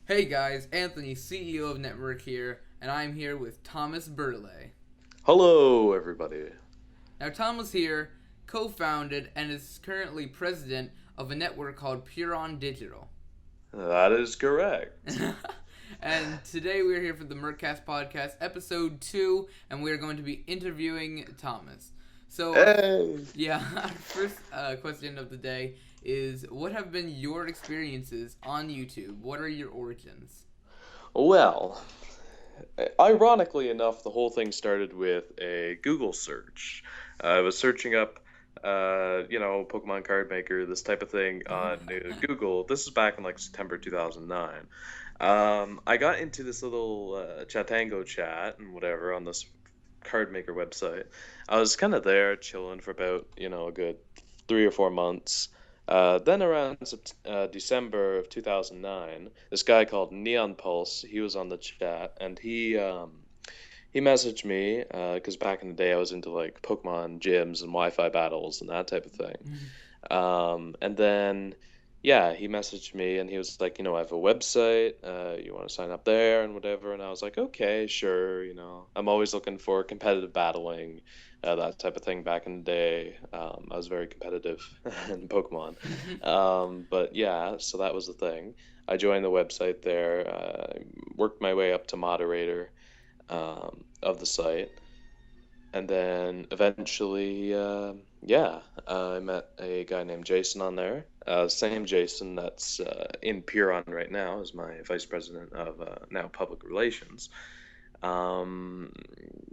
Hey guys, Anthony, CEO of Network here, and I'm here with Thomas Burley. Hello, everybody. Now, Thomas here co founded and is currently president of a network called Puron Digital. That is correct. And today we're here for the MercCast podcast, episode 2, and we're going to be interviewing Thomas. So, Hey. our first question of the day is what have been your experiences on YouTube? What are your origins? Well, ironically enough, the whole thing started with a Google search. I was searching up, Pokemon card maker, this type of thing on Google. This is back in like September 2009. I got into this little Chatango chat and whatever on this card maker website. I was kind of there chilling for about, a good 3 or 4 months. Then around December of 2009, this guy called Neon Pulse, he was on the chat, and he messaged me because back in the day I was into like Pokemon gyms and Wi-Fi battles and that type of thing. And then, yeah, he messaged me and he was like, I have a website. You want to sign up there and whatever. And I was like, okay, sure. I'm always looking for competitive battling, that type of thing. Back in the day, I was very competitive in Pokemon. But yeah, so that was the thing. I joined the website there, worked my way up to moderator of the site, and then eventually, I met a guy named Jason on there. Same Jason that's in Puron right now as my vice president of now public relations. Um,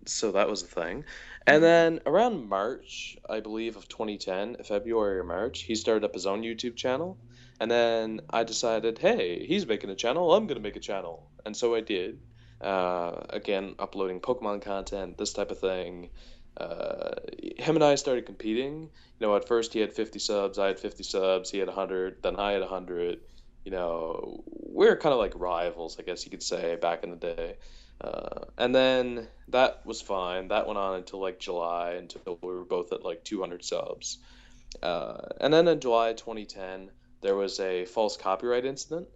so that was the thing. And then around March, I believe, of 2010, February or March, he started up his own YouTube channel. And then I decided, hey, he's making a channel, I'm going to make a channel. And so I did. Again, uploading Pokemon content, this type of thing. Uh, Him and I started competing. At first he had 50 subs, I had 50 subs, he had 100, then I had 100. We were kind of like rivals, I guess you could say, back in the day. And then that was fine. That went on until like July, until we were both at like 200 subs. And then in July 2010, there was a false copyright incident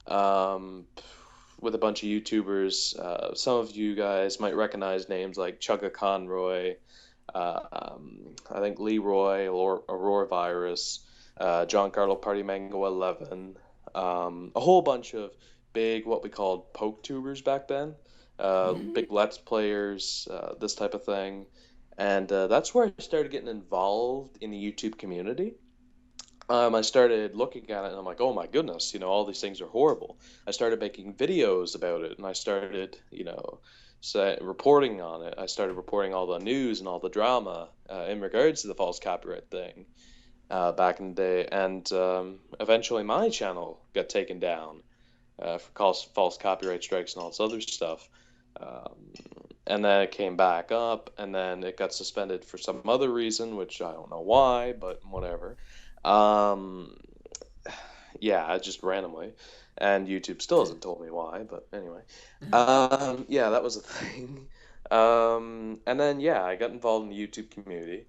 um, with a bunch of YouTubers. Some of you guys might recognize names like Chugga Conroy, I think Leroy, Aurora Virus, John Carlo Party Mango 11, a whole bunch of big, what we called poke tubers back then, big Let's Players, this type of thing. And that's where I started getting involved in the YouTube community. I started looking at it and I'm like, oh my goodness, all these things are horrible. I started making videos about it and I started, reporting on it. I started reporting all the news and all the drama in regards to the false copyright thing back in the day. And eventually my channel got taken down for false copyright strikes and all this other stuff. Um, and then it came back up, and then it got suspended for some other reason, which I don't know why, but whatever. Um, yeah, just randomly, and YouTube still hasn't told me why, but anyway. Yeah, that was a thing. And then yeah, I got involved in the YouTube community.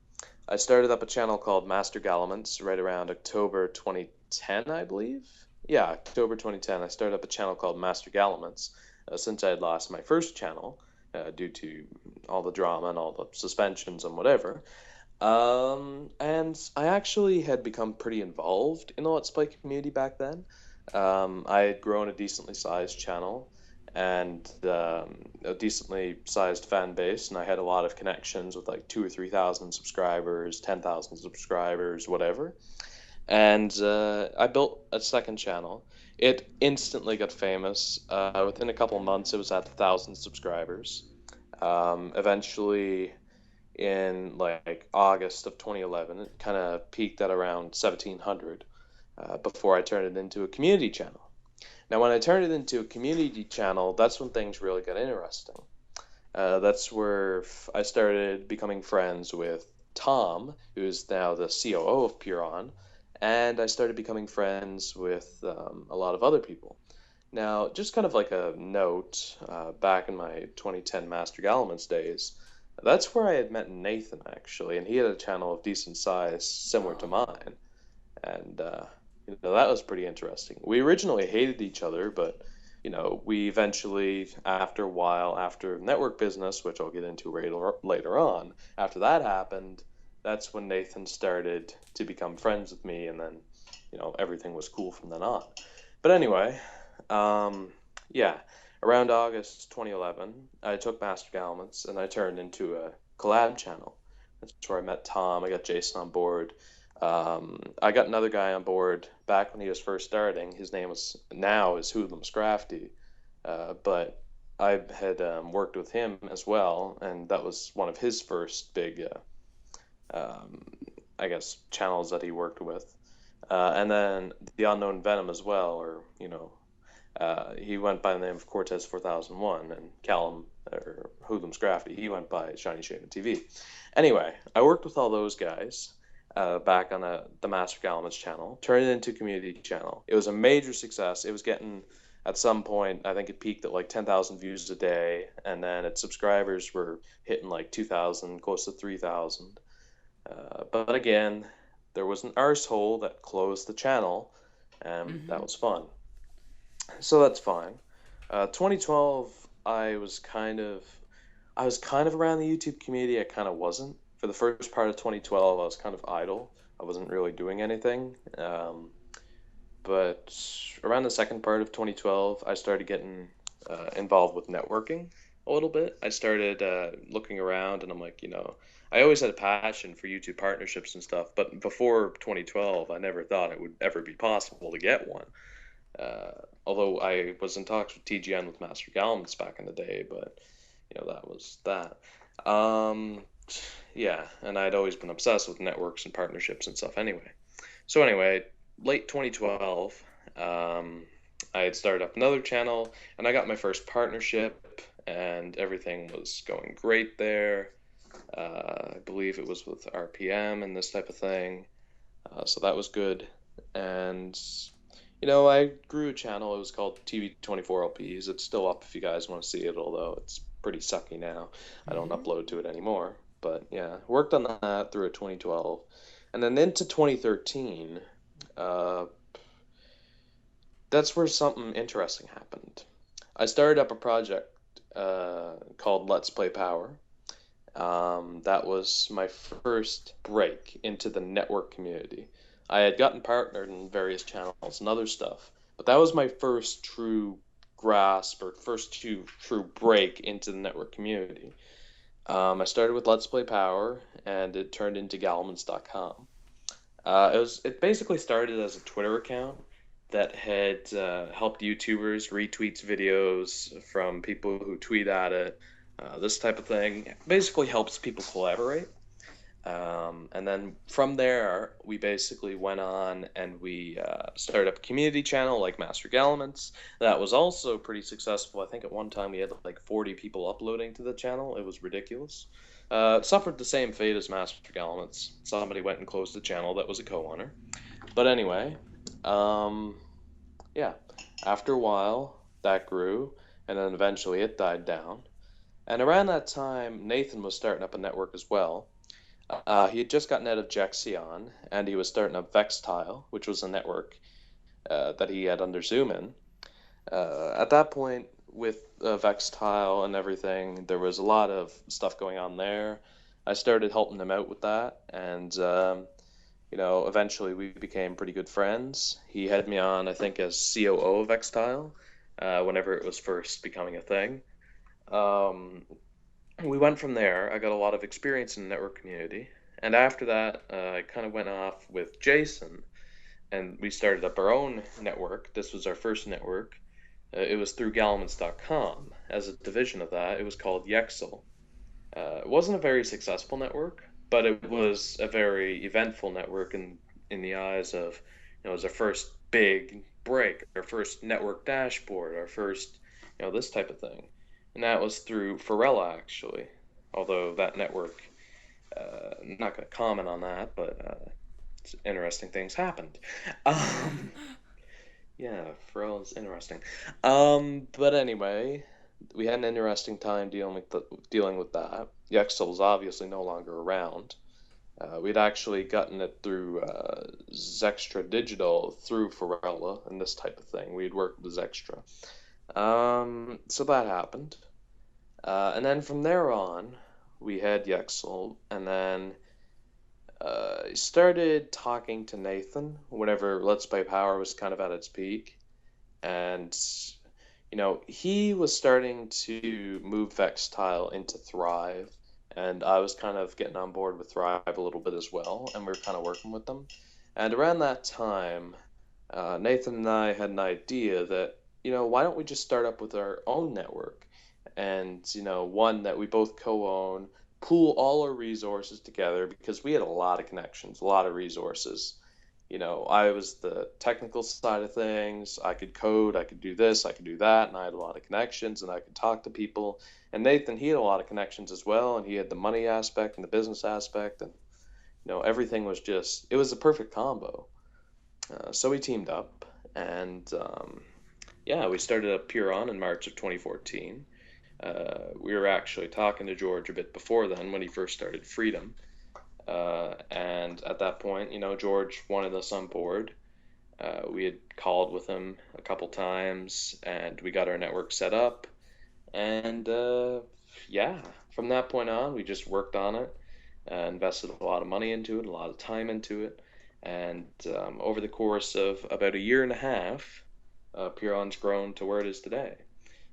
I started up a channel called Master Galaments right around October 2010, I believe. Yeah, October 2010. I started up a channel called Master Galaments since I had lost my first channel due to all the drama and all the suspensions and whatever. And I actually had become pretty involved in the Let's Play community back then. I had grown a decently sized channel and a decently sized fan base, and I had a lot of connections with like 2 or 3 thousand subscribers, 10,000 subscribers, whatever. And I built a second channel. It instantly got famous. Within a couple months, it was at 1,000 subscribers. Eventually, in like August of 2011. It kind of peaked at around 1,700 before I turned it into a community channel. Now, when I turned it into a community channel, that's when things really got interesting. That's where I started becoming friends with Tom, who is now the COO of Puron, and I started becoming friends with a lot of other people. Now, just kind of like a note, back in my 2010 Master Galaments days, that's where I had met Nathan actually, and he had a channel of decent size, similar to Oh. mine, and that was pretty interesting. We originally hated each other, but we eventually, after a while, after network business, which I'll get into later on, after that happened, that's when Nathan started to become friends with me, and then, everything was cool from then on. But anyway, um, yeah, around August 2011, I took Master Galments and I turned into a collab channel. That's where I met Tom. I got Jason on board. I got another guy on board back when he was first starting. His name is Hoodlums Crafty, but I had worked with him as well, and that was one of his first big, um, I guess, channels that he worked with. And then the Unknown Venom as well, or he went by the name of Cortez 4001, and Callum or Hoodlums Crafty, he went by Shiny Shaman TV. Anyway, I worked with all those guys back on the Master Galliments channel, turned it into a community channel. It was a major success. It was getting, at some point, I think it peaked at like 10,000 views a day, and then its subscribers were hitting like 2,000, close to 3,000. But again, there was an arsehole that closed the channel, and that was fun. So that's fine. 2012, I was kind of around the YouTube community. I kind of wasn't. For the first part of 2012, I was kind of idle. I wasn't really doing anything. But around the second part of 2012, I started getting involved with networking a little bit. I started looking around, and I'm like, I always had a passion for YouTube partnerships and stuff. But before 2012, I never thought it would ever be possible to get one. Although I was in talks with TGN with Master Galliments back in the day, but that was that. Um, yeah, and I'd always been obsessed with networks and partnerships and stuff anyway. So anyway, late 2012, I had started up another channel, and I got my first partnership, and everything was going great there. I believe it was with RPM and this type of thing. So that was good. And I grew a channel. It was called TV24LPs. It's still up if you guys want to see it, although it's pretty sucky now. I don't upload to it anymore. But yeah, worked on that through 2012. And then into 2013, that's where something interesting happened. I started up a project called Let's Play Power. That was my first break into the network community. I had gotten partnered in various channels and other stuff, but that was my first true grasp or first true break into the network community. I started with Let's Play Power, and it turned into Galliments.com. It basically started as a Twitter account that had helped YouTubers retweet videos from people who tweet at it. This type of thing basically helps people collaborate. And then from there, we basically went on and we started up a community channel like Master Galliments. That was also pretty successful. I think at one time we had like 40 people uploading to the channel. It was ridiculous. It suffered the same fate as Master Galliments. Somebody went and closed the channel that was a co-owner. But anyway, yeah, after a while, that grew, and then eventually it died down. And around that time, Nathan was starting up a network as well. He had just gotten out of Jexion, and he was starting up Vextile, which was a network that he had under Zoomin. At that point, with Vextile and everything, there was a lot of stuff going on there. I started helping him out with that, and eventually we became pretty good friends. He had me on, I think, as COO of Vextile, whenever it was first becoming a thing. We went from there. I got a lot of experience in the network community. And after that, I kind of went off with Jason, and we started up our own network. This was our first network. It was through Galliments.com. As a division of that, it was called Yexel. It wasn't a very successful network, but it was a very eventful network in the eyes of, it was our first big break, our first network dashboard, our first, this type of thing. And that was through Pharrella, actually. Although that network, I'm not going to comment on that, but interesting things happened. Yeah, Pharrella's interesting. But anyway, we had an interesting time dealing with that. Yexel's obviously no longer around. We'd actually gotten it through Zextra Digital through Pharrella and this type of thing. We'd worked with Zextra. So that happened. And then from there on, we had Yexel, and then I started talking to Nathan whenever Let's Play Power was kind of at its peak. And, he was starting to move Vextile into Thrive. And I was kind of getting on board with Thrive a little bit as well, and we were kind of working with them. And around that time, Nathan and I had an idea that, why don't we just start up with our own network? And, one that we both co own, pool all our resources together because we had a lot of connections, a lot of resources. I was the technical side of things. I could code, I could do this, I could do that, and I had a lot of connections and I could talk to people. And Nathan, he had a lot of connections as well, and he had the money aspect and the business aspect, and everything was just, it was a perfect combo. So we teamed up, and yeah, we started up Puron in March of 2014. We were actually talking to George a bit before then when he first started Freedom. And at that point, George wanted us on board. We had called with him a couple times, and we got our network set up. And yeah, from that point on, we just worked on it, invested a lot of money into it, a lot of time into it. And over the course of about a year and a half, Puron's grown to where it is today.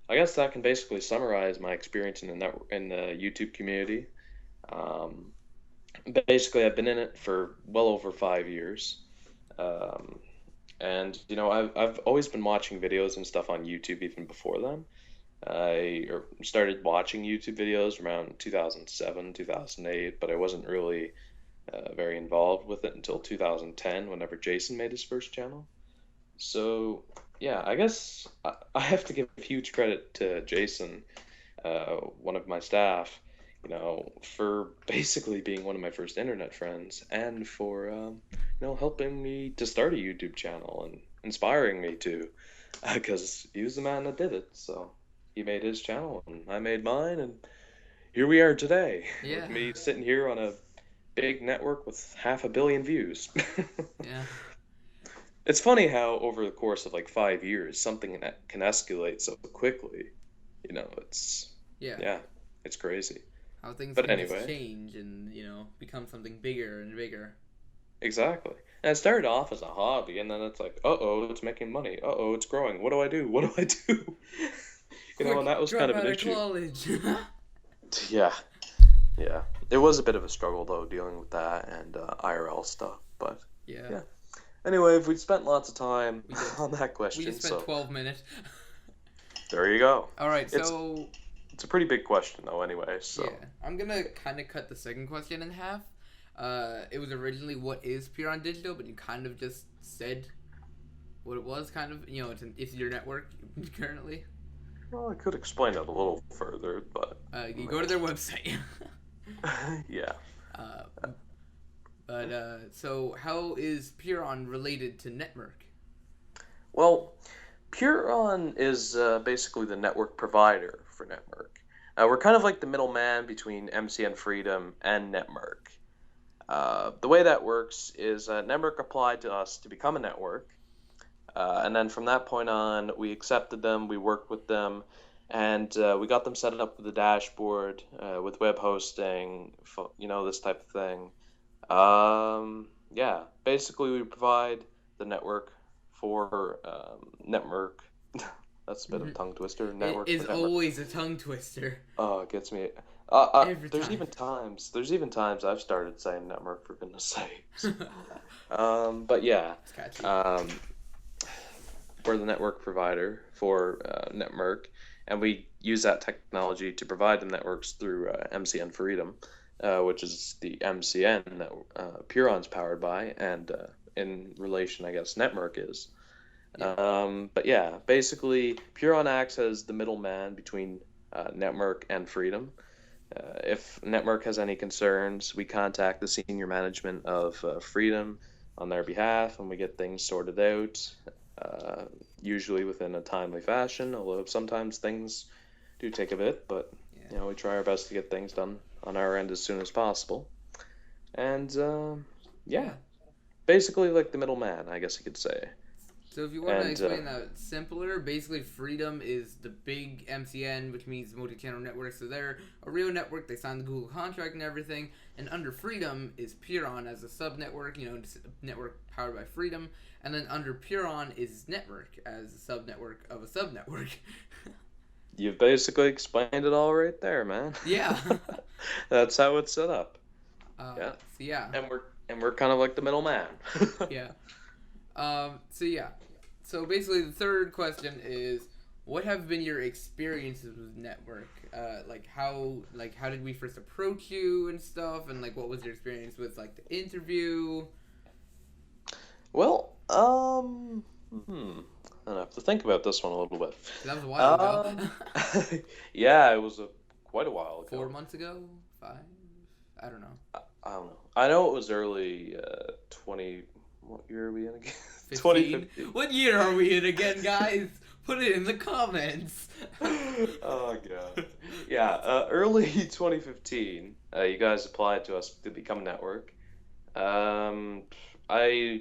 I guess that can basically summarize my experience in the YouTube community. Um, Basically, I've been in it for well over 5 years, um, and I've always been watching videos and stuff on YouTube even before then. I started watching YouTube videos around 2007, 2008, but I wasn't really very involved with it until 2010, whenever Jason made his first channel. So, yeah, I guess I have to give huge credit to Jason, one of my staff, for basically being one of my first internet friends and for, helping me to start a YouTube channel and inspiring me to, because he was the man that did it. So he made his channel and I made mine, and here we are today with Yeah. me sitting here on a big network with 500 million views. Yeah. It's funny how over the course of like 5 years, something can escalate so quickly. It's, Yeah. yeah, it's crazy. How things But can just anyway, change and, become something bigger and bigger. exactly. And it started off as a hobby, and then it's like, uh-oh, it's making money. Uh-oh, it's growing. What do I do? What do I do? And Quick, that was kind drop of an out of issue. college. Yeah, yeah. It was a bit of a struggle, though, dealing with that and IRL stuff. But, Yeah, yeah. Anyway, we've spent lots of time we did. on that We question, just spent so 12 minutes. there you go. All right, It's so it's a pretty big question, though, anyway, yeah, so... I'm gonna kind of cut the second question in half. It was originally what is Puron Digital, but you kind of just said what it was. Kind of, it's your network currently. Well, I could explain it a little further, but... You go to their website. Yeah. uh, so how is Puron related to Netmerc? Well, Puron is basically the network provider for Netmerc. We're kind of like the middleman between MCN Freedom and Netmerc. The way that works is Netmerc applied to us to become a network, and then from that point on, we accepted them, we worked with them, and we got them set up with a dashboard, with web hosting, this type of thing. Yeah, basically we provide the network for Netmerc. That's a bit of a Mhm. tongue twister. It Network for is Netmerc. always a tongue twister Oh, it gets me. every time. There's even times I've started saying Netmerc for goodness sakes. But yeah, It's catchy. we're the network provider for Netmerc, and we use that technology to provide the networks through MCN Freedom, which is the MCN that Puron's powered by, and in relation, I guess, Netmerc is. Yeah. But yeah, basically, Puron acts as the middleman between Netmerc and Freedom. If Netmerc has any concerns, we contact the senior management of Freedom on their behalf, and we get things sorted out, uh, usually within a timely fashion, although sometimes things do take a bit, but Yeah. we try our best to get things done on our end as soon as possible. And yeah, Yeah. basically like the middleman, I guess you could say. So if you want to And explain that simpler, basically Freedom is the big MCN, which means multi-channel network. So they're a real network. They signed the Google contract and everything. And under Freedom is Puron as a sub-network, just a network powered by Freedom. And then under Puron is Network as a sub-network of a sub-network. you've basically explained it all right there, man. Yeah. That's how it's set up. Yeah. So yeah. And we're kind of like the middleman. Yeah. So yeah. So basically, the third question is, what have been your experiences with network? How did we first approach you and stuff, and what was your experience with the interview? Well, I have to think about this one a little bit. That was a while ago. Yeah, it was quite a while ago. 4 months ago, 5. I don't know. I don't know. I know it was early 20. What year are we in again? 15. 2015. What year are we in again, guys? Put it in the comments. Oh god. Yeah, early 2015. You guys applied to us to become a network. Um, I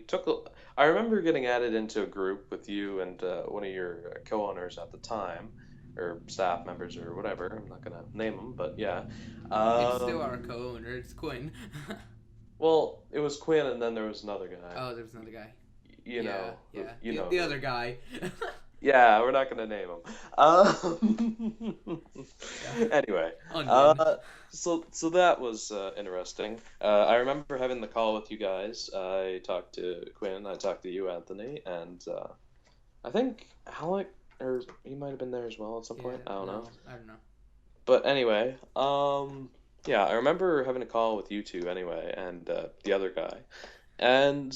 remember getting added into a group with you and one of your co-owners at the time, or staff members or whatever. I'm not gonna name them, but yeah. It's still our Um, co-owner. It's Quinn. well, it was Quinn, and then there was another guy. Oh, there's another guy. You know, Yeah. you know The who. other guy. Yeah, we're not gonna name him. Yeah. Anyway, Onion. so that was interesting. I remember having the call with you guys. I talked to Quinn, I talked to you, Anthony, and I think Alec, or he might have been there as well at some Yeah. point. I don't know. No, I don't know. But anyway, yeah, I remember having a call with you two anyway, and the other guy, and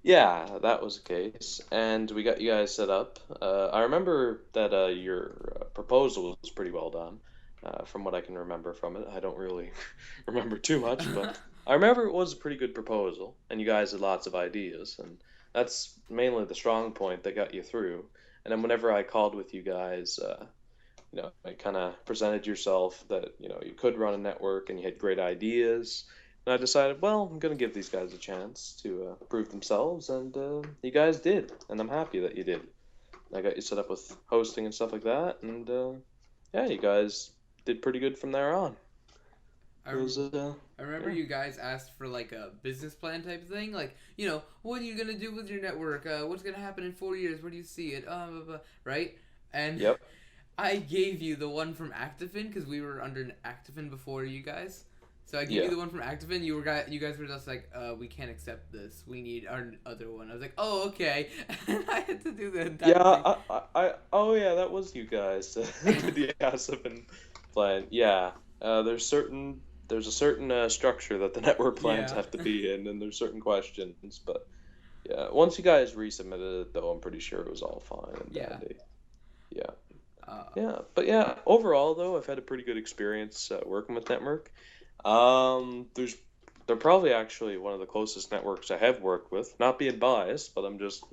yeah, that was the case, and we got you guys set up. I remember that your proposal was pretty well done, from what I can remember from it. I don't really remember too much, but I remember it was a pretty good proposal, and you guys had lots of ideas, and that's mainly the strong point that got you through. And then whenever I called with you guys, I kind of presented yourself that, you could run a network and you had great ideas. And I decided, well, I'm going to give these guys a chance to prove themselves, and you guys did, and I'm happy that you did. I got you set up with hosting and stuff like that, and yeah, you guys did pretty good from there on. I, It was, I remember yeah. you guys asked for a business plan type thing, what are you gonna do with your network? What's gonna happen in 4 years? Where do you see it? Blah, blah, right? And Yep. I gave you the one from Actifin because we were under an Actifin before you guys. So I gave you Yeah. the one from Actifin. You guys were just like, we can't accept this. We need our other one. I was like, oh, okay. And I had to do the entire Yeah, thing. oh yeah, that was you guys. The Aspen plan. Yeah, there's a certain structure that the network plans Yeah. have to be in, and there's certain questions. But yeah, once you guys resubmitted it, though, I'm pretty sure it was all fine and Yeah. dandy. Yeah, Uh, yeah, but yeah, overall though, I've had a pretty good experience working with Network. There's they're probably actually one of the closest networks I have worked with. Not being biased, but I'm just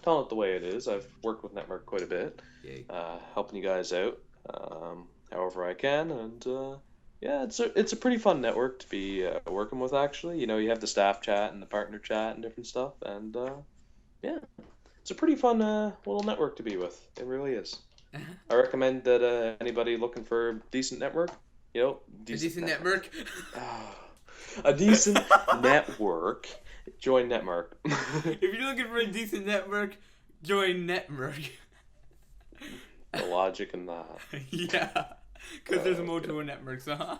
telling it the way it is. I've worked with Network quite a bit, yay. helping you guys out, however I can, and yeah, it's a pretty fun network to be working with. Actually, you have the staff chat and the partner chat and different stuff, and yeah, it's a pretty fun little network to be with. It really is. I recommend that anybody looking for a decent network, A decent decent network. network. Ah, a decent network. Join Netmark. If you're looking for a decent network, join Network. The logic in that. Yeah, because there's Okay. multiple networks, huh?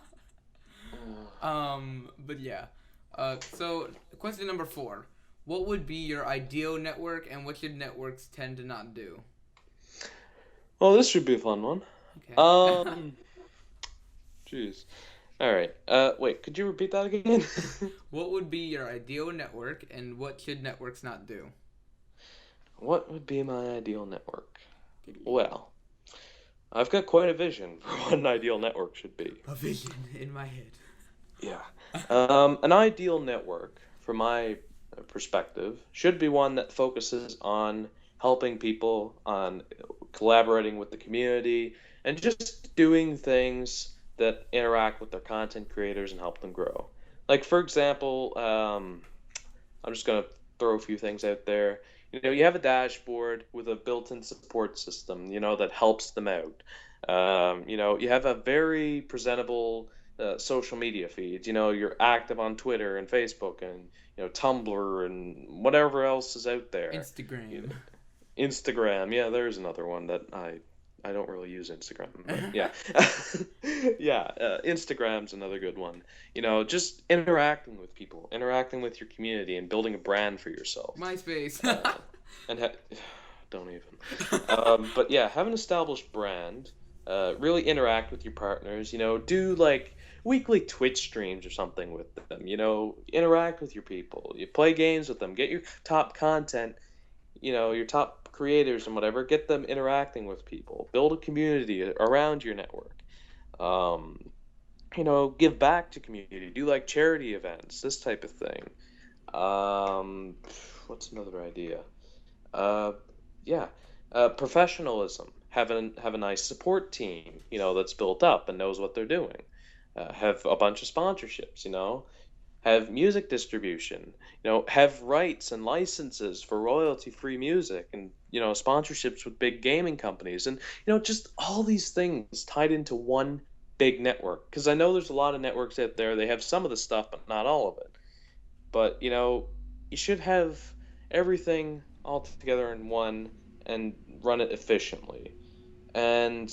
But yeah. So question number 4: what would be your ideal network, and what should networks tend to not do? Well, this should be a fun one. Okay. Jeez. All right. Wait. Could you repeat that again? What would be your ideal network, and what should networks not do? What would be my ideal network? Well, I've got quite a vision for what an ideal network should be. A vision in my head. Yeah. An ideal network, from my perspective, should be one that focuses on helping people, on collaborating with the community, and just doing things that interact with their content creators and help them grow. Like, for example, I'm just going to throw a few things out there. You have a dashboard with a built-in support system, that helps them out. You have a very presentable social media feed. You're active on Twitter and Facebook and Tumblr and whatever else is out there. You Instagram. Instagram, yeah, there's another one that I don't really use Instagram, but yeah. Yeah, Instagram's another good one. Just interacting with people, interacting with your community, and building a brand for yourself. MySpace. Uh, and don't even. But yeah, have an established brand. Really interact with your partners. Do like weekly Twitch streams or something with them. Interact with your people. You play games with them. Get your top content, your top creators and whatever, get them interacting with people, build a community around your network. Um, give back to community, do like charity events, this type of thing. Um, what's another idea? Uh, yeah, professionalism. Have a nice support team, that's built up and knows what they're doing. Have a bunch of sponsorships, have music distribution, have rights and licenses for royalty-free music and, sponsorships with big gaming companies and, just all these things tied into one big network. Because I know there's a lot of networks out there, they have some of the stuff, but not all of it. But, you should have everything all together in one and run it efficiently. And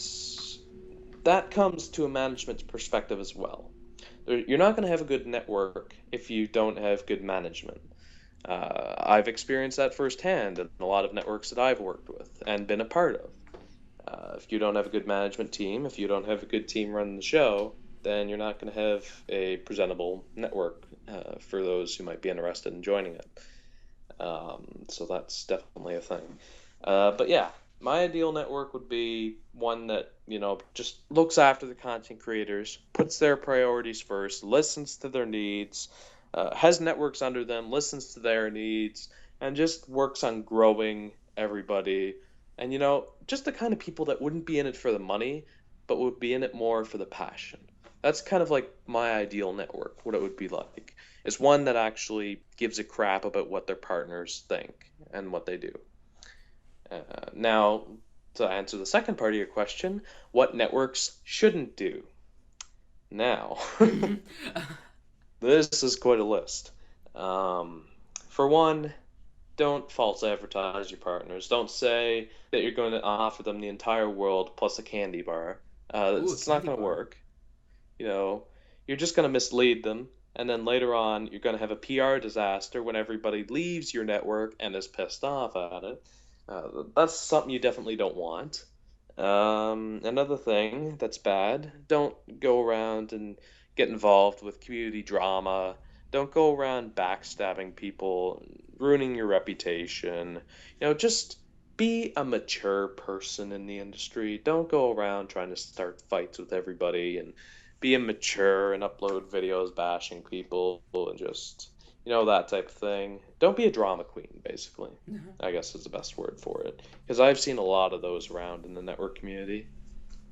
that comes to a management's perspective as well. You're not going to have a good network if you don't have good management. I've experienced that firsthand in a lot of networks that I've worked with and been a part of. If you don't have a good management team, if you don't have a good team running the show, then you're not going to have a presentable network for those who might be interested in joining it. So that's definitely a thing. But yeah, my ideal network would be one that, just looks after the content creators, puts their priorities first, listens to their needs, has networks under them, listens to their needs, and just works on growing everybody. And, just the kind of people that wouldn't be in it for the money, but would be in it more for the passion. That's kind of like my ideal network, what it would be like. Is one that actually gives a crap about what their partners think and what they do. Now, to answer the second part of your question, what networks shouldn't do? Now, this is quite a list. For one, don't false advertise your partners. Don't say that you're going to offer them the entire world plus a candy bar. Ooh, a It's not candy going to bar. work. You know, you're just going to mislead them. And then later on, you're going to have a PR disaster when everybody leaves your network and is pissed off at it. That's something you definitely don't want. Another thing that's bad, don't go around and get involved with community drama. Don't go around backstabbing people, ruining your reputation. Just be a mature person in the industry. Don't go around trying to start fights with everybody and be immature and upload videos bashing people and just, that type of thing. Don't be a drama queen, basically. I guess is the best word for it. Because I've seen a lot of those around in the network community,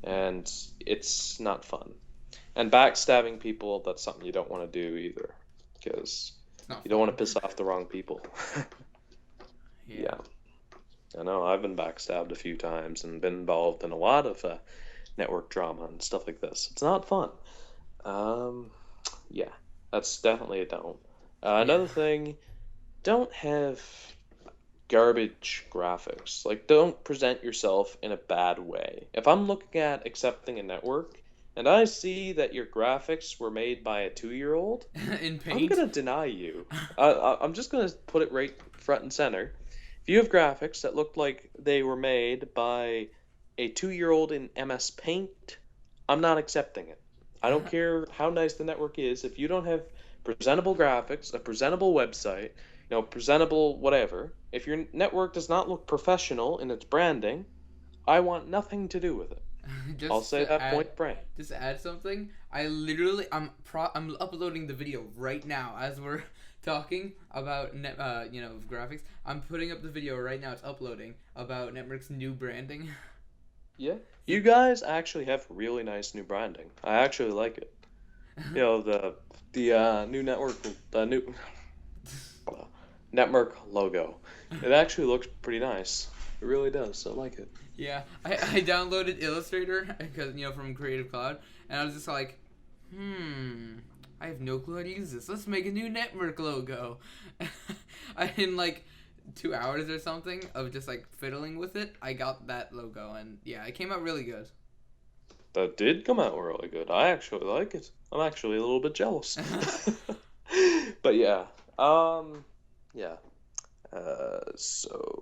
and it's not fun. And backstabbing people, that's something you don't want to do either, because It's not you don't want to fun. piss off the wrong people. Yeah. Yeah, I know. I've been backstabbed a few times and been involved in a lot of network drama and stuff like this. It's not fun. Um, yeah, that's definitely a don't. Yeah. Another thing, don't have garbage graphics. Like, don't present yourself in a bad way. If I'm looking at accepting a network and I see that your graphics were made by a 2-year-old, In I'm paint. gonna deny you. I'm just gonna put it right front and center. If you have graphics that look like they were made by a 2-year-old in MS Paint, I'm not accepting it. I don't care how nice the network is. If you don't have presentable graphics, a presentable website, presentable whatever, if your network does not look professional in its branding, I want nothing to do with it. I'll just say to that add point blank. just to add something, I'm uploading the video right now as we're talking about graphics. I'm putting up the video right now. It's uploading about Network's new branding. Yeah, you guys actually have really nice new branding. I actually like it. The new network, the new network logo. It actually looks pretty nice. It really does. I like it. Yeah, I downloaded Illustrator because from Creative Cloud, and I was just like, I have no clue how to use this. Let's make a new network logo. In like 2 hours or something of just like fiddling with it, I got that logo, and yeah, it came out really good. That did come out really good. I actually like it. I'm actually a little bit jealous. But yeah. Yeah.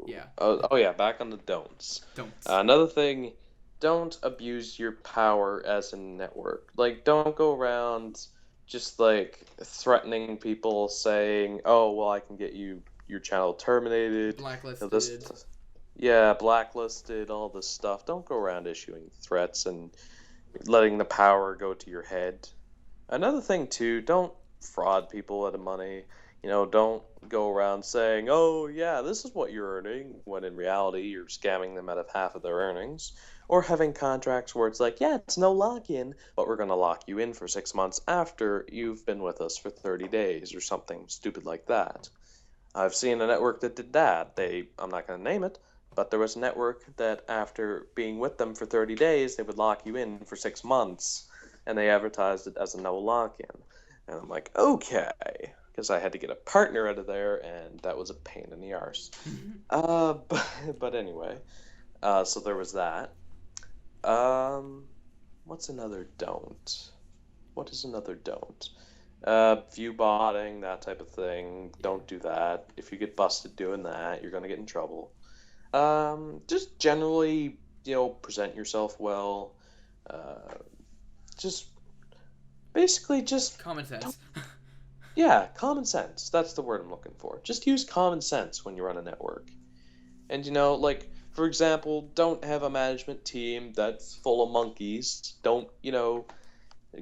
Yeah, Oh yeah, back on the don'ts. don't. Another thing, don't abuse your power as a network. Like, don't go around just like threatening people, saying, "Oh, well, I can get your channel terminated." Blacklisted. Yeah, blacklisted, all this stuff. Don't go around issuing threats and letting the power go to your head. Another thing too, don't fraud people out of money. Don't go around saying, "Oh, yeah, this is what you're earning," when in reality you're scamming them out of half of their earnings. Or having contracts where it's like, "Yeah, it's no lock-in, but we're going to lock you in for 6 months after you've been with us for 30 days," or something stupid like that. I've seen a network that did that. I'm not going to name it, but there was a network that after being with them for 30 days, they would lock you in for 6 months, and they advertised it as a no lock-in. And I'm like, okay, because I had to get a partner out of there, and that was a pain in the arse. But anyway, so there was that. Um, what's another don't? What is another don't? View botting, that type of thing. Yeah. Don't do that. If you get busted doing that, you're gonna get in trouble. Just generally, present yourself well. Uh, just basically just Common don't, sense. yeah, common sense. That's the word I'm looking for. Just use common sense when you run a network. And like for example, don't have a management team that's full of monkeys. Don't,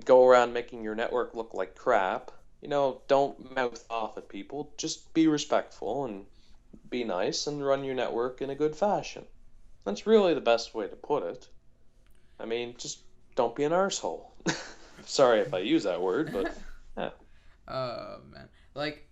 go around making your network look like crap. Don't mouth off at people. Just be respectful and be nice and run your network in a good fashion. That's really the best way to put it. I mean, just don't be an arsehole. Sorry if I use that word, but yeah. Oh man, like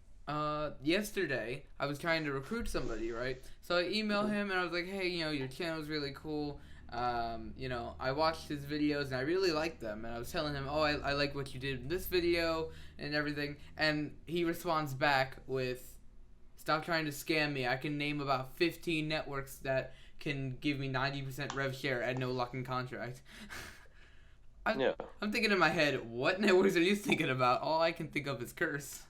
yesterday I was trying to recruit somebody, right? So I emailed him and I was like, hey, your channel's really cool. I watched his videos and I really liked them, and I was telling him, oh, I like what you did in this video and everything, and he responds back with, stop trying to scam me. I can name about 15 networks that can give me 90% rev share at no lock-in contract. I'm, Yeah. I'm thinking in my head, what networks are you thinking about? All I can think of is Curse.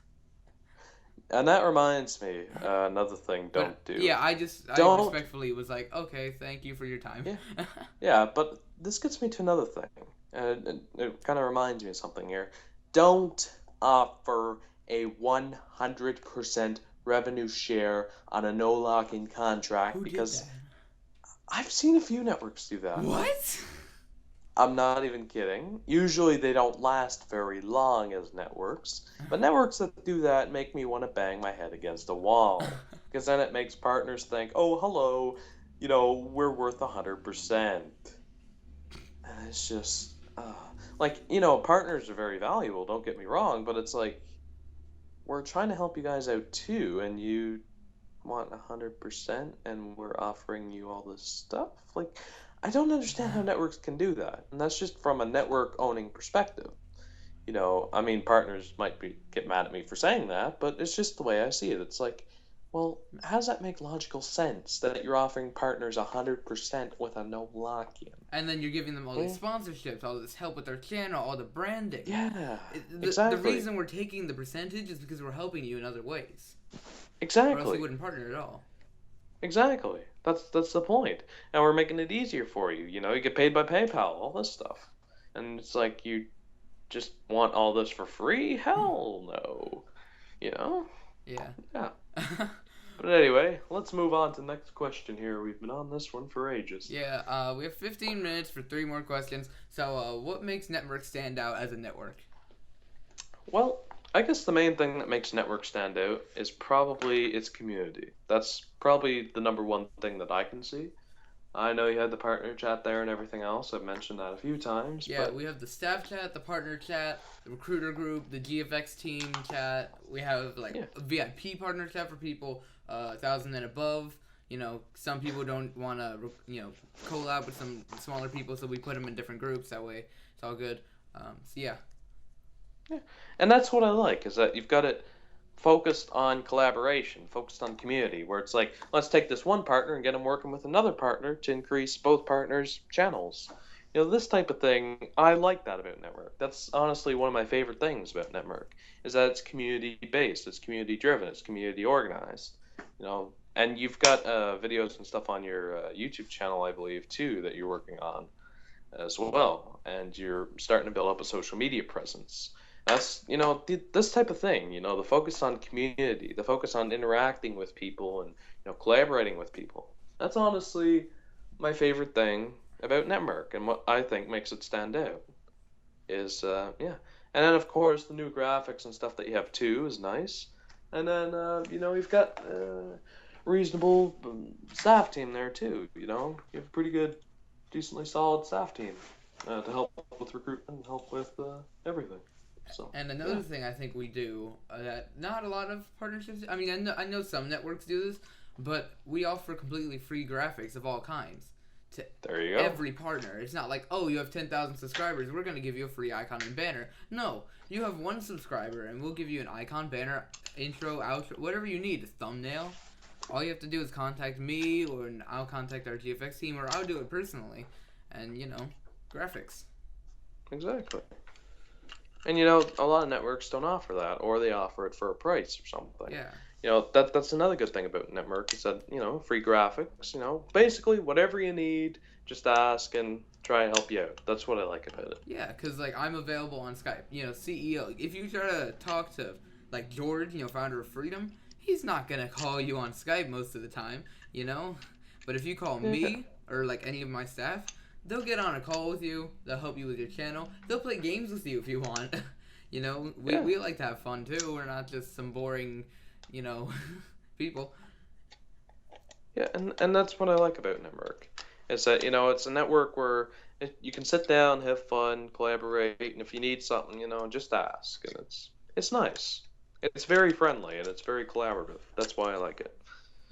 And that reminds me, another thing But don't do. yeah, I Don't, respectfully was like, okay, thank you for your time. yeah, yeah, but this gets me to another thing. And it kind of reminds me of something here. Don't offer a 100% revenue share on a no lock-in contract, Who did because that? I've seen a few networks do that. What? I'm not even kidding. Usually they don't last very long as networks, but networks that do that make me want to bang my head against a wall. Because then it makes partners think, "Oh, hello, we're worth 100%." And it's just, like, partners are very valuable, don't get me wrong, but it's like, we're trying to help you guys out too, and you want 100% and we're offering you all this stuff? Like, I don't understand how networks can do that. And that's just from a network owning perspective. I mean, partners might get mad at me for saying that, but it's just the way I see it. It's like, well, how does that make logical sense that you're offering partners 100% with a no lock-in? And then you're giving them all these sponsorships, all this help with their channel, all the branding. Yeah, The exactly. reason we're taking the percentage is because we're helping you in other ways. Or else we Exactly. wouldn't partner at all. Exactly. That's the point. And we're making it easier for you. You get paid by PayPal, all this stuff. And it's like, you just want all this for free? Hell no. You know? Yeah. Yeah. But anyway, let's move on to the next question here. We've been on this one for ages. Yeah, we have 15 minutes for 3 more questions. So, what makes networks stand out as a network? Well, I guess the main thing that makes network stand out is probably its community. That's probably the number one thing that I can see. I know you had the partner chat there and everything else. I've mentioned that a few times, Yeah, but we have the staff chat, the partner chat, the recruiter group, the GFX team chat. We have like yeah, a VIP partner chat for people, 1,000 and above. Some people don't want to, collab with some smaller people, so we put them in different groups. That way, it's all good. So yeah. Yeah. And that's what I like, is that you've got it focused on collaboration, focused on community, where it's like, let's take this one partner and get them working with another partner to increase both partners' channels. This type of thing, I like that about Network. That's honestly one of my favorite things about Network, is that it's community based, it's community driven, it's community organized. And you've got videos and stuff on your YouTube channel, I believe, too, that you're working on as well, and you're starting to build up a social media presence. That's this type of thing. The focus on community, the focus on interacting with people, and collaborating with people. That's honestly my favorite thing about Network, and what I think makes it stand out is yeah. And then of course the new graphics and stuff that you have too is nice. And then you've got reasonable staff team there too. You have a pretty good, decently solid staff team to help with recruitment, help with everything. So, and another thing I think we do that not a lot of partnerships. I mean, I know some networks do this, but we offer completely free graphics of all kinds to there you go. every partner. It's not like, oh, you have 10,000 subscribers, we're going to give you a free icon and banner. No, you have one subscriber, and we'll give you an icon, banner, intro, outro, whatever you need, a thumbnail. All you have to do is contact me, or I'll contact our GFX team, or I'll do it personally. And, graphics. Exactly. And a lot of networks don't offer that, or they offer it for a price or something. Yeah. That's another good thing about Network, is that, free graphics, basically whatever you need, just ask and try and help you out. That's what I like about it. Yeah, because, I'm available on Skype. CEO. If you try to talk to, George, founder of Freedom, he's not going to call you on Skype most of the time, But if you call me, or, any of my staff, they'll get on a call with you. They'll help you with your channel. They'll play games with you if you want. We like to have fun, too. We're not just some boring, people. Yeah, and that's what I like about Network. Is that, it's a network where you can sit down, have fun, collaborate, and if you need something, just ask. And it's nice. It's very friendly, and it's very collaborative. That's why I like it.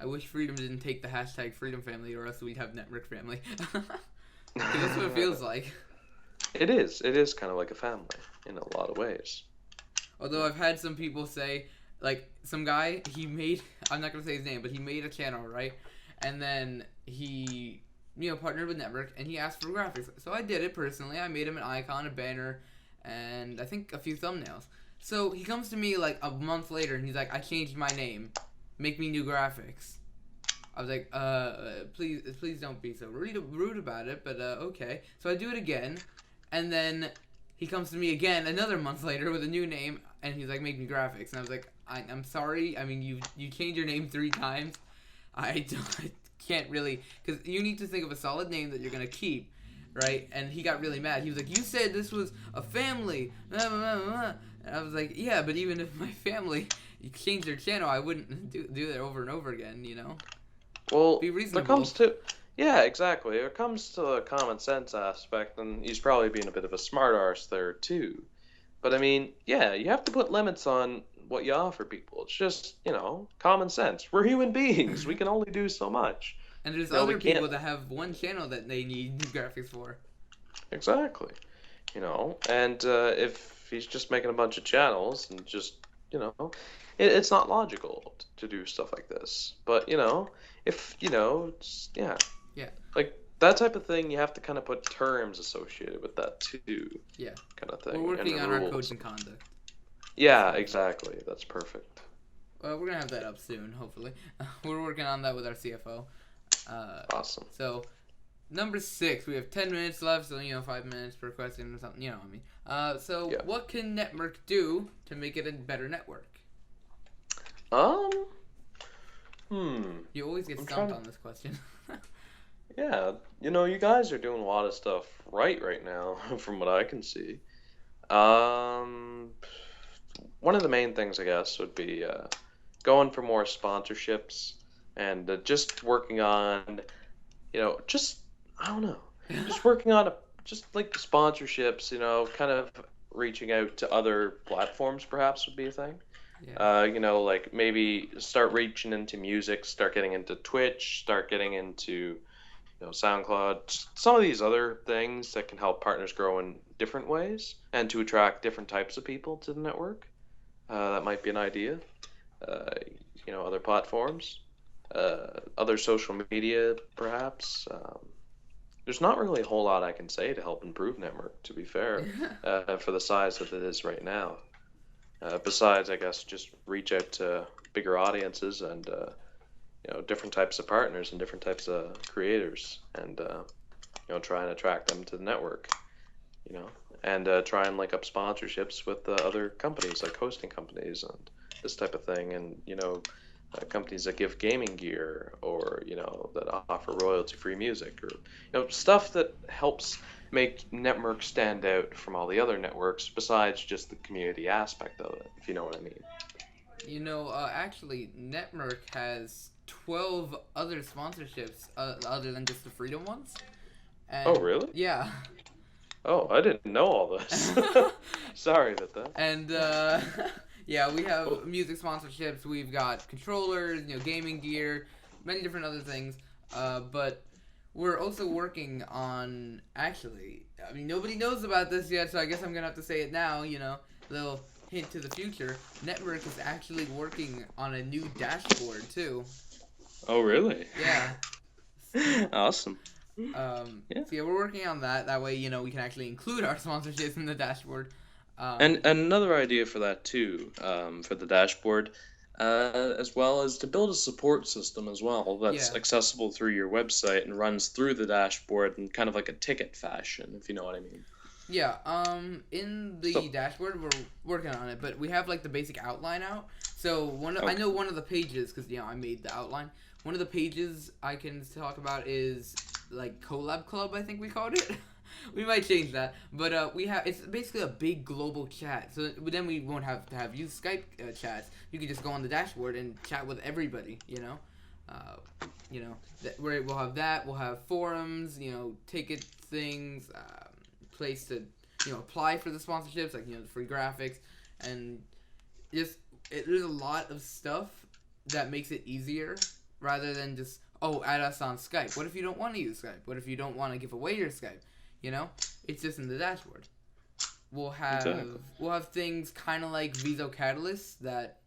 I wish Freedom didn't take the hashtag Freedom Family, or else we'd have Network Family. That's what it feels like. It is. It is kind of like a family in a lot of ways. Although I've had some people say, some guy, I'm not going to say his name, but he made a channel, right? And then he, partnered with Network, and he asked for graphics. So I did it personally. I made him an icon, a banner, and I think a few thumbnails. So he comes to me, a month later, and he's like, I changed my name. Make me new graphics. I was like, please don't be so rude about it, but okay. So I do it again, and then he comes to me again another month later with a new name, and he's like, make me graphics. And I was like, I'm sorry. I mean, you changed your name 3 times. I can't really, because you need to think of a solid name that you're going to keep, right? And he got really mad. He was like, you said this was a family. And I was like, yeah, but even if my family, you changed their channel, I wouldn't do that over and over again, Well, be reasonable. It comes to, yeah, exactly. It comes to the common sense aspect, and he's probably being a bit of a smart arse there too. But I mean, yeah, you have to put limits on what you offer people. It's just, common sense. We're human beings. We can only do so much. And there's other people that have one channel that they need graphics for. Exactly. And if he's just making a bunch of channels and just, it's not logical to do stuff like this. But, if, yeah. That type of thing, you have to kind of put terms associated with that too. Yeah. Kind of thing. We're working on our code of conduct. Yeah, exactly. That's perfect. We're going to have that up soon, hopefully. We're working on that with our CFO. Awesome. So, number 6, we have 10 minutes left, so, 5 minutes per question or something, what I mean. What can Network do to make it a better network? You always get stumped on this question. Yeah, you guys are doing a lot of stuff right now, from what I can see. One of the main things, I guess, would be going for more sponsorships and just working on, I don't know, just working on sponsorships, kind of reaching out to other platforms perhaps would be a thing. Yeah. Like maybe start reaching into music, start getting into Twitch, start getting into SoundCloud, some of these other things that can help partners grow in different ways and to attract different types of people to the network. That might be an idea. Uh, other platforms, other social media, perhaps. There's not really a whole lot I can say to help improve network, to be fair, for the size that it is right now. Besides, I guess, just reach out to bigger audiences and different types of partners and different types of creators, and try and attract them to the network. You know, and try and link up sponsorships with other companies like hosting companies and this type of thing, and companies that give gaming gear or that offer royalty-free music or stuff that helps make network stand out from all the other networks besides just the community aspect of it, if you know what I mean. Actually, Netmerc has 12 other sponsorships other than just the Freedom ones. Oh, And really? yeah. Oh, I didn't know all this. Sorry about that. And yeah, we Oh, have music sponsorships. We've got controllers, gaming gear, many different other things. But we're also working on actually. I mean, nobody knows about this yet, so I guess I'm gonna have to say it now. Little hint to the future. Network is actually working on a new dashboard too. oh, really? Yeah. Awesome. Yeah. So yeah, we're working on that. That way, we can actually include our sponsorships in the dashboard. And another idea for that too, for the dashboard, as well as to build a support system as well that's Yeah. accessible through your website and runs through the dashboard in kind of like a ticket fashion, if you know what I mean. Yeah, in the So, dashboard we're working on it, but we have like the basic outline out. So I okay. know one of the pages because I made the outline. One of the pages I can talk about is like collab club. I think we called it. We might change that, but we have it's basically a big global chat. So then we won't have to have use Skype chats. You can just go on the dashboard and chat with everybody. Uh, we'll have that. We'll have forums. Ticket things. Place to apply for the sponsorships, like the free graphics, and just there's a lot of stuff that makes it easier rather than just add us on Skype. What if you don't want to use Skype? What if you don't want to give away your Skype? It's just in the dashboard. We'll have Exactly. we'll have things kind of like Viso Catalyst that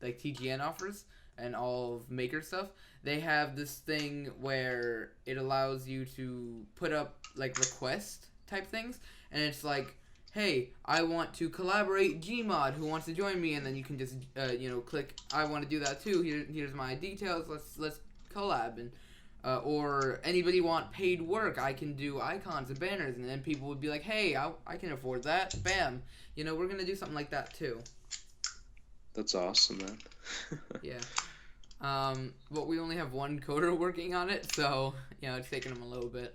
like TGN offers and all of Maker stuff. They have this thing where it allows you to put up like request type things, and it's like, hey, I want to collaborate Gmod. Who wants to join me? And then you can just click, I want to do that too. Here's my details. Let's collab. And or anybody want paid work? I can do icons and banners, and then people would be like, hey, I can afford that. Bam. We're gonna do something like that too. That's awesome, man. Yeah. But we only have one coder working on it, so it's taking him a little bit.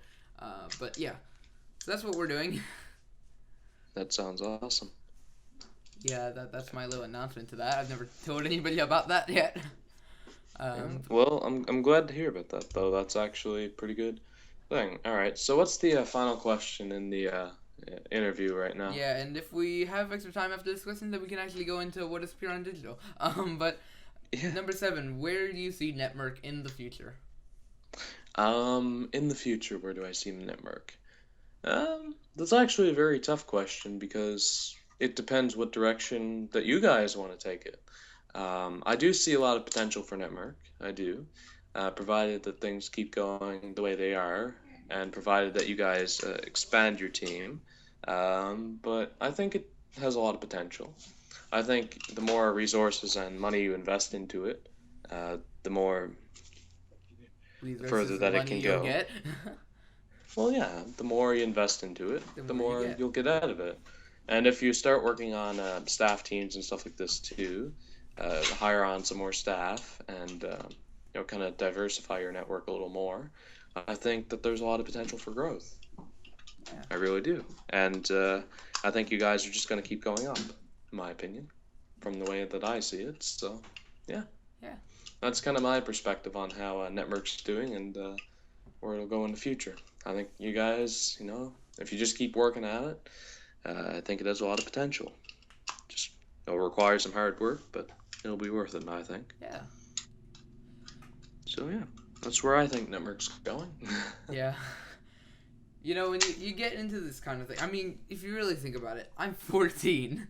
But yeah, so that's what we're doing. That sounds awesome. Yeah, that's my little announcement to that. I've never told anybody about that yet. Yeah. Um, Well, I'm glad to hear about that, though. That's actually a pretty good thing. All right. So, what's the final question in the interview right now? yeah, and if we have extra time after this question, then we can actually go into what is pure on digital. But Yeah. number 7, where do you see Netmerc in the future? In the future, where do I see the network? That's actually a very tough question because it depends what direction that you guys want to take it. I do see a lot of potential for network. I do, provided that things keep going the way they are, and provided that you guys expand your team. But I think it has a lot of potential. I think the more resources and money you invest into it, the more Please further versus the that it money can you'll go. get. Well, yeah, the more you invest into it, The the more you more get. you'll get out of it. And if you start working on staff teams and stuff like this too, hire on some more staff and kind of diversify your network a little more, I think that there's a lot of potential for growth. Yeah. I really do. And I think you guys are just going to keep going up, in my opinion, from the way that I see it. So, yeah, Yeah. that's kind of my perspective on how Network's doing and where it'll go in the future. I think you guys, if you just keep working at it, I think it has a lot of potential. Just It'll require some hard work, but it'll be worth it, I think. Yeah. So yeah, that's where I think network's going. Yeah. You know, when you get into this kind of thing, I mean, if you really think about it, I'm 14.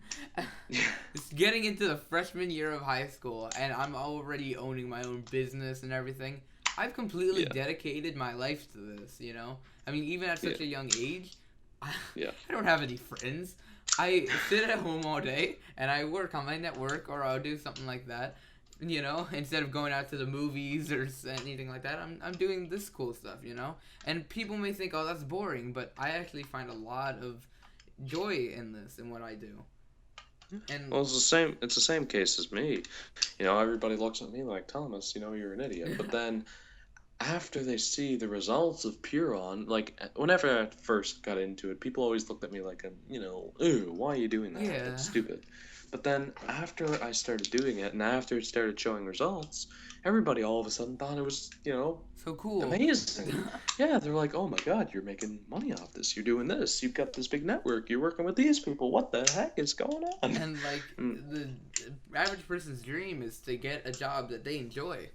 Yeah. It's getting into the freshman year of high school, and I'm already owning my own business and everything. I've completely Yeah. dedicated my life to this, you know? I mean, even at such Yeah. a young age, I, Yeah. I don't have any friends. I sit at home all day, and I work on my network, or I'll do something like that. You know, instead of going out to the movies or anything like that, I'm doing this cool stuff, you know? And people may think, oh, that's boring, but I actually find a lot of joy in this, in what I do. And Well, it's the same. It's the same case as me. You know, everybody looks at me like Thomas. You know, you're an idiot. But then after they see the results of Puron, like whenever I first got into it, people always looked at me like, ew, why are you doing that? yeah, That's stupid. But then after I started doing it, and after it started showing results, everybody all of a sudden thought it was, so cool. amazing. Yeah, they're like, oh my God, you're making money off this. You're doing this. You've got this big network. You're working with these people. What the heck is going on? And like Mm, the average person's dream is to get a job that they enjoy.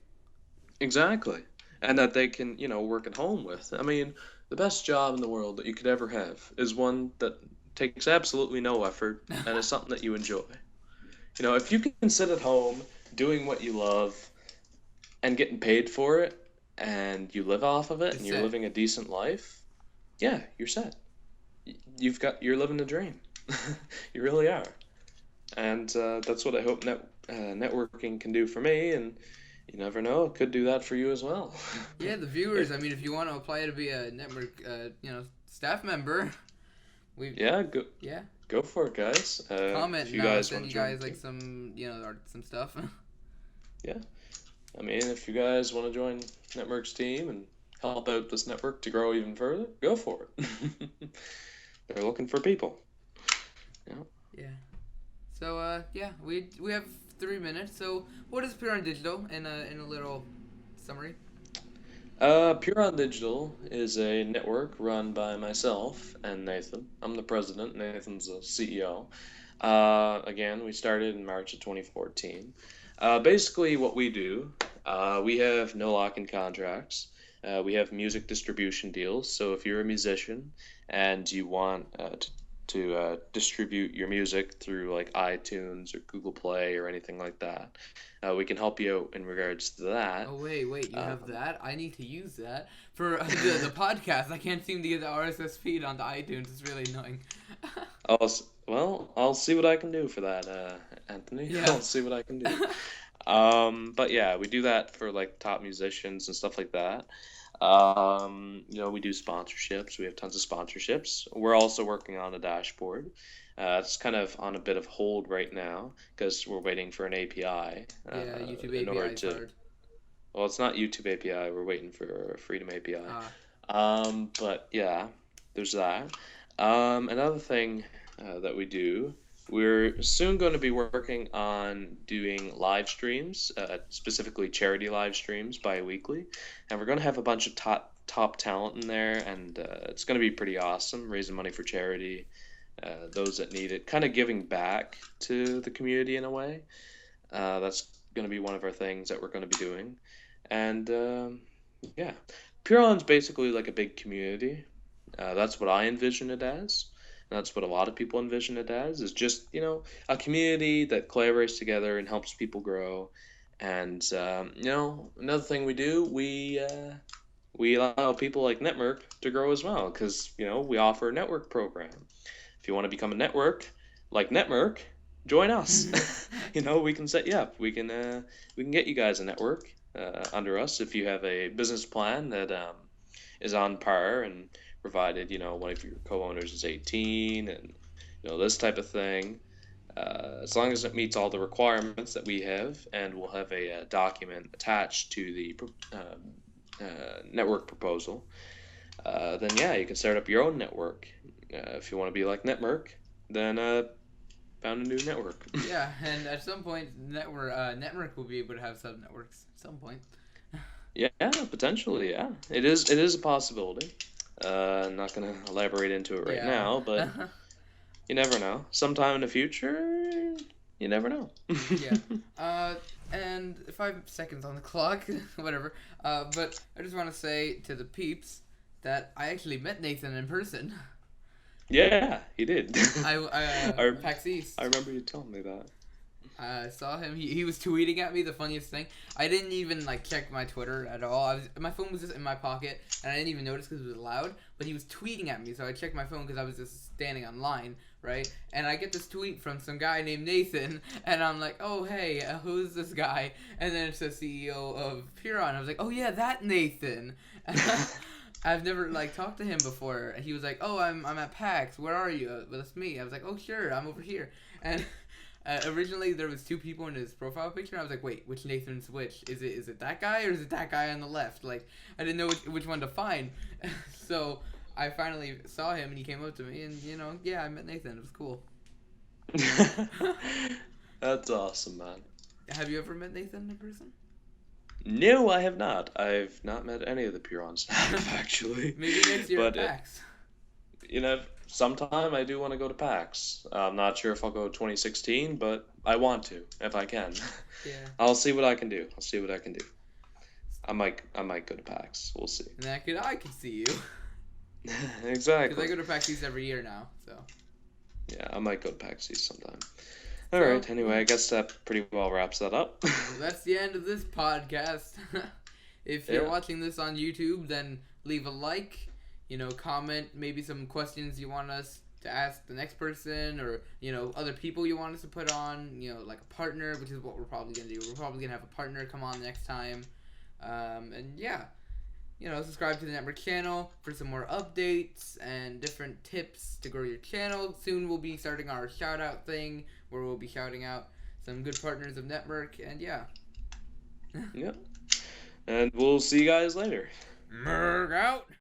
exactly. And that they can, work at home with. I mean, the best job in the world that you could ever have is one that takes absolutely no effort and is something that you enjoy. You know, if you can sit at home doing what you love and getting paid for it and you live off of it You're and you're set. living a decent life, yeah, you're set. You're living a dream. You really are. And that's what I hope networking can do for me. And you never know, it could do that for you as well. Yeah, the viewers. I mean, if you want to apply to be a network, staff member, we Yeah, go yeah, go for it, guys. comment If and you I'll guys want send to you join guys the like team, some or some stuff. yeah. I mean, if you guys want to join Network's team and help out this network to grow even further, go for it. They're looking for people. Yeah. Yeah. So yeah, we have 3 minutes. So what is Pure on Digital in a little summary? Pure Digital is a network run by myself and Nathan. I'm the president. Nathan's the CEO. Again, we started in March of 2014. Basically, what we do, we have no lock-in contracts. We have music distribution deals. So if you're a musician and you want to distribute your music through like iTunes or Google Play or anything like that, we can help you out in regards to that. Oh wait, you have Um, that? I need to use that for the podcast. I can't seem to get the RSS feed onto iTunes. It's really annoying. well, I'll see what I can do for that, Anthony. Yeah. I'll see what I can do. But yeah, we do that for like top musicians and stuff like that. We do sponsorships. We have tons of sponsorships. We're also working on a dashboard. It's kind of on a bit of hold right now because we're waiting for an API Yeah, YouTube in API order is to. hard. Well, it's not YouTube API. We're waiting for Freedom API. Ah, But yeah, there's that. Another thing that we do, we're soon going to be working on doing live streams, specifically charity live streams bi-weekly, and we're going to have a bunch of top talent in there, and it's going to be pretty awesome, raising money for charity, those that need it, kind of giving back to the community in a way. That's going to be one of our things that we're going to be doing, and yeah, Puron's basically like a big community. That's what I envision it as. And that's what a lot of people envision it as, is just, a community that collaborates together and helps people grow. And, another thing we do, we allow people like Network to grow as well, because, we offer a network program. If you want to become a network like Network, join us. We can set you up. We can get you guys a network under us if you have a business plan that is on par and provided one of your co-owners is 18 and this type of thing, as long as it meets all the requirements that we have, and we'll have a document attached to the network proposal, then yeah, you can start up your own network. If you want to be like Network, then found a new network. yeah, and at some point, network will be able to have sub networks. At some point. Yeah, potentially, yeah. It is a possibility. I'm not gonna elaborate into it right Yeah. now, but you never know. Sometime in the future, You never know. Yeah. And 5 seconds on the clock, whatever. But I just want to say to the peeps that I actually met Nathan in person. Yeah, he did. I, PAX East. I remember you telling me that. I saw him. He was tweeting at me. The funniest thing, I didn't even like check my Twitter at all. My phone was just in my pocket, and I didn't even notice because it was loud. But he was tweeting at me, so I checked my phone because I was just standing online, right? And I get this tweet from some guy named Nathan, and I'm like, oh hey, who's this guy? And then it's the CEO of Huron. I was like, oh yeah, that Nathan. I've never like talked to him before. And he was like, oh, I'm at PAX. Where are you? Well, that's me. I was like, oh sure, I'm over here. And originally there was 2 people in his profile picture. And I was like, wait, which Nathan's which? Is it that guy or is it that guy on the left? Like I didn't know which one to find. So I finally saw him and he came up to me and yeah, I met Nathan. It was cool. That's awesome, man. Have you ever met Nathan in person? No, I have not. I've not met any of the Puron staff, actually. Maybe next year at PAX. Sometime I do want to go to PAX. I'm not sure if I'll go 2016, but I want to, if I can. Yeah. I'll see what I can do. I might go to PAX. We'll see. And I could see you. Exactly. Because I go to PAX East every year now, so. Yeah, I might go to PAX East sometime. All right. Anyway, I guess that pretty well wraps that up. Well, that's the end of this podcast. If you're watching this on YouTube, then leave a like. Comment maybe some questions you want us to ask the next person, or other people you want us to put on. Like a partner, which is what we're probably gonna do. We're probably gonna have a partner come on next time. And yeah. Subscribe to the network channel for some more updates and different tips to grow your channel. Soon we'll be starting our shout out thing where we'll be shouting out some good partners of network, and yeah. Yep. And we'll see you guys later. Merc out.